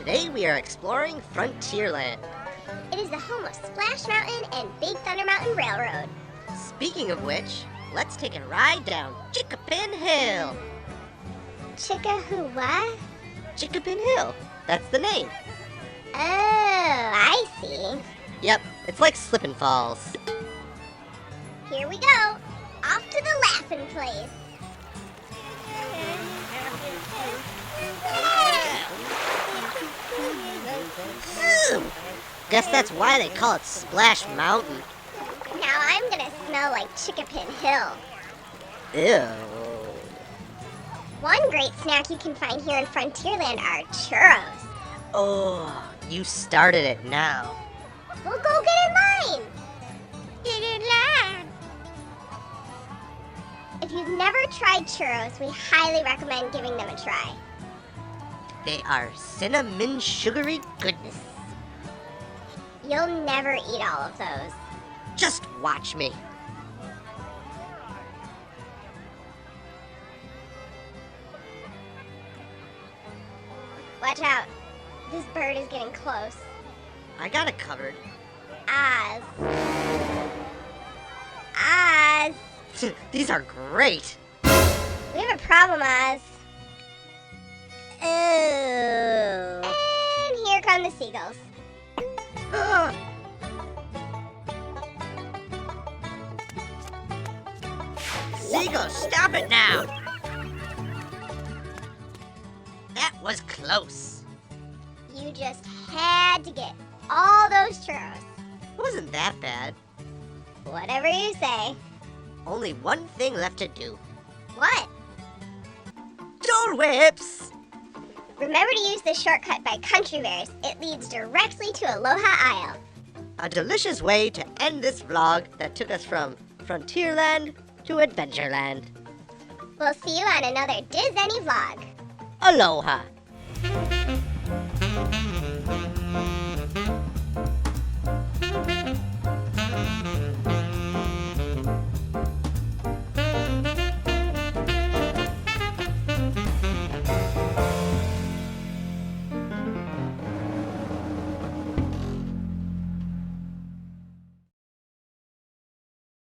Today we are exploring Frontierland. It is the home of Splash Mountain and Big Thunder Mountain Railroad. Speaking of which, let's take a ride down Chickapin Hill. Chicka-who-what? Chickapin Hill, that's the name. Oh, I see. Yep, it's like slip and falls. Here we go. Off to the laughing place. Guess that's why they call it Splash Mountain. Now I'm gonna smell like Chickapin Hill. Ew. One great snack you can find here in Frontierland are churros. Oh, you started it now. We'll go get in line. Get in line. If you've never tried churros, we highly recommend giving them a try. They are cinnamon sugary goodness. You'll never eat all of those. Just watch me. Watch out. This bird is getting close. I got it covered. Oz. Oz. These are great. We have a problem, Oz. Oh. And here come the seagulls. Ugh. Seagull, stop it now! That was close. You just had to get all those churros. It wasn't that bad. Whatever you say. Only one thing left to do. What? Dole Whips! Remember to use the shortcut by Country Bears. It leads directly to Aloha Isle. A delicious way to end this vlog that took us from Frontierland to Adventureland. We'll see you on another DizAni vlog. Aloha!